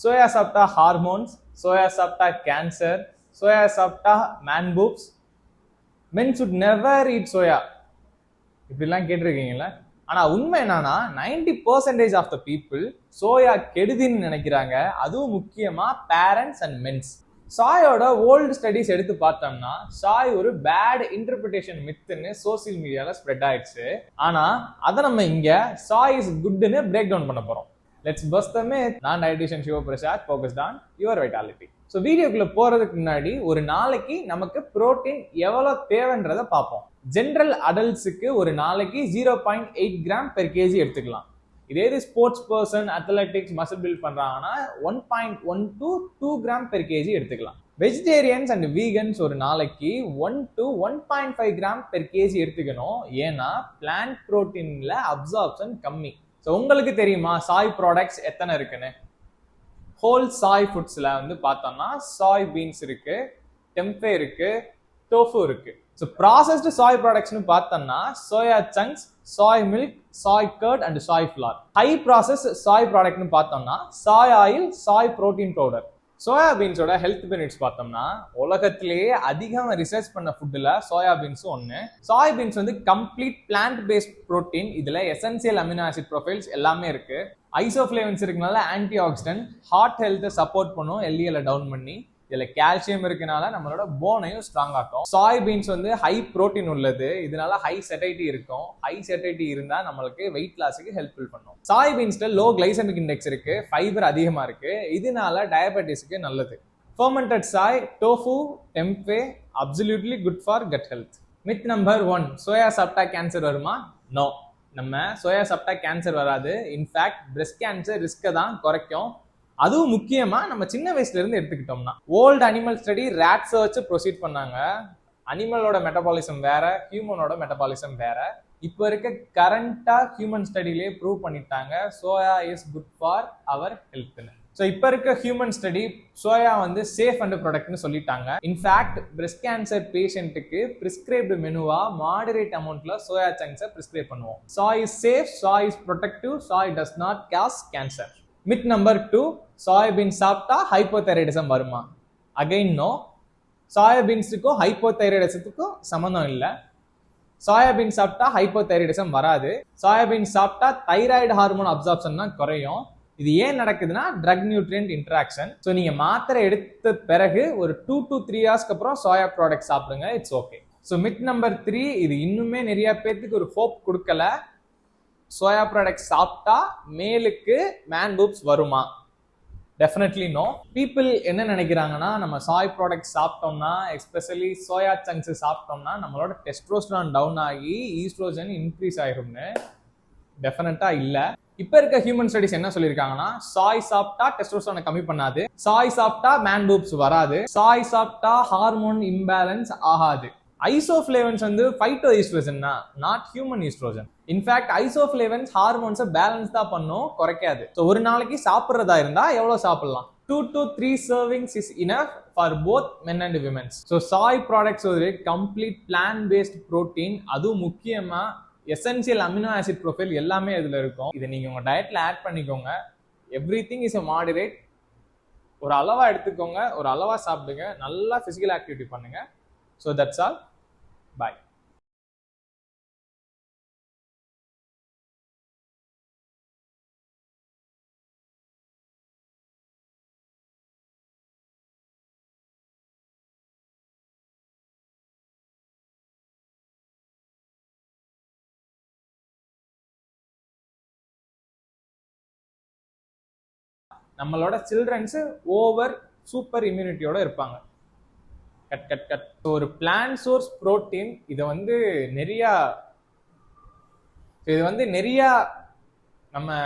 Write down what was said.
Soya சாப்பிட்டா hormones, soya சாப்பிட்டா cancer, soya சாப்பிட்டா man boobs, men should never eat soya, இப்படிலாம் கேட்டிருக்கீங்களா? ஆனா உண்மை என்னன்னா 90% ஆஃப் த பீப்புள் சோயா கெடுதின்னு நினைக்கிறாங்க. அதுவும் முக்கியமா பேரண்ட்ஸ் அண்ட் மென்ஸ். சாயோட ஓல்டு ஸ்டடிஸ் எடுத்து பார்த்தோம்னா சாய் ஒரு பேட் இன்டர்பிரிட்டேஷன் மித்துன்னு சோசியல் மீடியால ஸ்ப்ரெட் ஆயிடுச்சு. ஆனா அதை நம்ம இங்க சாய் இஸ் குட்னு பிரேக் டவுன் பண்ண போறோம். Let's bust the myth. நான் dietitian Siva Prasad, focused on your vitality. So வீடியோக்குள்ள போறதுக்கு முன்னாடி ஒரு நாளைக்கு நமக்கு புரோட்டீன் எவ்வளவு தேவைன்றதை பார்ப்போம். ஜென்ரல் அடல்ட்ஸுக்கு ஒரு நாளைக்கு 0.8 கிராம் பெர் கேஜி எடுத்துக்கலாம். இதே இது sports person, athletics, muscle build பண்றாங்கன்னா 1.1 to 2 கிராம் பெர் கேஜி எடுத்துக்கலாம். வெஜிடேரியன்ஸ் அண்ட் வீகன்ஸ் ஒரு நாளைக்கு 1 to 1.5 கிராம் பெர் கேஜி எடுத்துக்கணும். ஏன்னா பிளான்ட் புரோட்டீன்ல அப்சார்ப்ஷன் கம்மி. ஸோ உங்களுக்கு தெரியுமா சாய் ப்ராடக்ட்ஸ் எத்தனை இருக்குன்னு? ஹோல் சாய் ஃபுட்ஸ்ல வந்து பார்த்தோம்னா சாய் பீன்ஸ் இருக்கு, டெம்பே இருக்கு, டோஃபு இருக்கு. ஸோ ப்ராசஸ்டு சாய் ப்ராடக்ட்ஸ்னு பார்த்தோம்னா soya chunks, soy milk, soy curd and soy flour. High process soy ப்ராடக்ட்னு பார்த்தோம்னா soy oil, soy protein powder. Soya பீன்ஸோட ஹெல்த் பெனிஃபிட்ஸ் பார்த்தோம்னா உலகத்திலேயே அதிகமாக ரிசர்ச் பண்ண ஃபுட்டில் சோயா பீன்ஸும் ஒன்று. சாய் பீன்ஸ் வந்து கம்ப்ளீட் பிளான்ட் பேஸ்ட் ப்ரோட்டீன். இதில் எசென்சியல் அமினோ ஆசிட் ப்ரொஃபைல்ஸ் எல்லாமே இருக்கு. ஐசோஃப்ளேவன்ஸ் இருக்கனால ஆன்டி ஆக்சிடென்ட், ஹார்ட் ஹெல்த்தை சப்போர்ட் பண்ணும், எல்டிஎல்லை டவுன் பண்ணி. இதுல கால்சியம் இருக்கனால நம்மளோட போனையும் ஸ்ட்ராங் ஆக்கும். சாய் பீன்ஸ் வந்து ஹை புரோட்டீன் உள்ளது, இதனால ஹை செட்டைட்டி இருக்கும். ஹை செட்டைட்டி இருந்தா நம்மளுக்கு வெயிட் லாஸுக்கு ஹெல்ப்ஃபுல் பண்ணும். சாய் பீன்ஸ்ல லோ கிளைசமிக் இண்டெக்ஸ் இருக்கு, ஃபைபர் அதிகமா இருக்கு, இதனால டயபெட்டிஸ்க்கு நல்லது. Fermented soy, tofu, tempeh absolutely good for gut health. Myth number 1, soya சாப்பிட்டா கேன்சர் வருமா? நோ, நம்ம சோயா சாப்பிட்டா கேன்சர் வராது. இன்ஃபேக்ட் பிரெஸ்ட் கேன்சர் ரிஸ்கை தான் குறைக்கும். அதுவும் முக்கியமா நம்ம சின்ன வயசுல இருந்து எடுத்துக்கிட்டோம்னா. ஓல்டு அனிமல் ஸ்டடி ரேட்ஸை வச்சு ப்ரொசீட் பண்ணாங்க. அனிமலோட மெட்டபாலிசம் வேற, ஹியூமனோட மெட்டபாலிசம் வேற. இப்போ இருக்க கரண்டா ஹியூமன் ஸ்டடிலேயே ப்ரூவ் பண்ணிட்டாங்க soya is good for our ஹெல்த்னு. ஸோ இப்போ இருக்க ஹியூமன் ஸ்டடி சோயா வந்து சேஃப் அண்ட் ப்ராடக்ட்னு சொல்லிட்டாங்க. இன்ஃபேக்ட் பிரெஸ்ட் கேன்சர் பேஷண்ட்டுக்கு பிரிஸ்கிரைப்டு மெனுவா மாடரேட் அமௌண்ட்ல சோயா சங்க்ஸை பிரிஸ்கிரைப் பண்ணுவோம். Soy is safe, soy is protective, soy does not cause cancer. Myth number 2, soybean சாப்பிட்டா ஹைப்போதைராய்டிசம் வருமா? Again no. சோயாபீன்ஸுக்கும் ஹைப்போதைராய்டிசத்துக்கும் சம்மந்தம் இல்லை. சோயாபீன் சாப்பிட்டா ஹைப்போதைராய்டிசம் வராது. சோயாபீன் சாப்பிட்டா தைராய்டு ஹார்மோன் அப்சார்ப்ஷன் தான் குறையும். இது ஏன் நடக்குதுன்னா ட்ரக் நியூட்ரியன்ட் இன்ட்ராக்ஷன். ஸோ நீங்க மாத்திரை எடுத்த பிறகு ஒரு 2 to 3 ஹவர்ஸ்க்கு அப்புறம் சோயா ப்ராடக்ட் சாப்பிடுங்க, it's okay. So myth number 3, இது இன்னுமே நிறைய பேருக்கு ஒரு ஹோப் கொடுக்கல. சோயா ப்ராடக்ட் சாப்பிட்டா மேலுக்கு மேன் பூப்ஸ் வருமா? Definitely no. பீப்புள் என்ன நினைக்கிறாங்கன்னா நம்ம சாய் ப்ராடக்ட் சாப்பிட்டோம்னா, எஸ்பெஷலி சோயா சங்க்ஸ் சாப்பிட்டோம்னா நம்மளோட டெஸ்ட்ரோஸ்டரான் டவுன் ஆகி ஈஸ்ட்ரோஜன் இன்க்ரீஸ் ஆயிரும்னு. டெஃபினட்டா இல்ல. இப்ப இருக்க ஹியூமன் ஸ்டடிஸ் என்ன சொல்லியிருக்காங்கன்னா சாய் சாப்பிட்டா டெஸ்ட்ரோஸ்டரானை கம்மி பண்ணாது, சாய் சாப்பிட்டா மேன் பூப்ஸ் வராது, சாய் சாப்பிட்டா ஹார்மோன் இம்பேலன்ஸ் ஆகாது. ஐசோஃப்ளேவன்ஸ் வந்து ஃபைட்டோ ஈஸ்ட்ரோஜன் தான், not human estrogen. In fact isoflavones ஹார்மோன்ஸை பேலன்ஸ் தான் பண்ணும், குறைக்காது. ஸோ ஒரு நாளைக்கு சாப்பிட்றதா இருந்தா எவ்வளவு சாப்பிடலாம்? 2 to 3 servings is enough for both men and women. So Sai products ஒரு கம்ப்ளீட் பிளான்ட் பேஸ்ட் ப்ரோட்டீன். அதுவும் முக்கியமா எசென்சியல் அமினோ ஆசிட் ப்ரொஃபைல் எல்லாமே இதுல இருக்கும். இதை நீங்க உங்க டயட்ல ஆட் பண்ணிக்கோங்க. Every thing is a moderate. ஒரு அளவா எடுத்துக்கோங்க, ஒரு அளவா சாப்பிடுங்க, நல்லா பிசிக்கல் ஆக்டிவிட்டி பண்ணுங்க. So that's all. Bye. நம்மளோட சில்ட்ரன்ஸ் ஓவர் சூப்பர் இம்யூனிட்டியோட இருப்பாங்க. Cut cut cut. ஒரு பிளான்ட் சோர்ஸ் புரோட்டீன் இது வந்து நிறைய நம்ம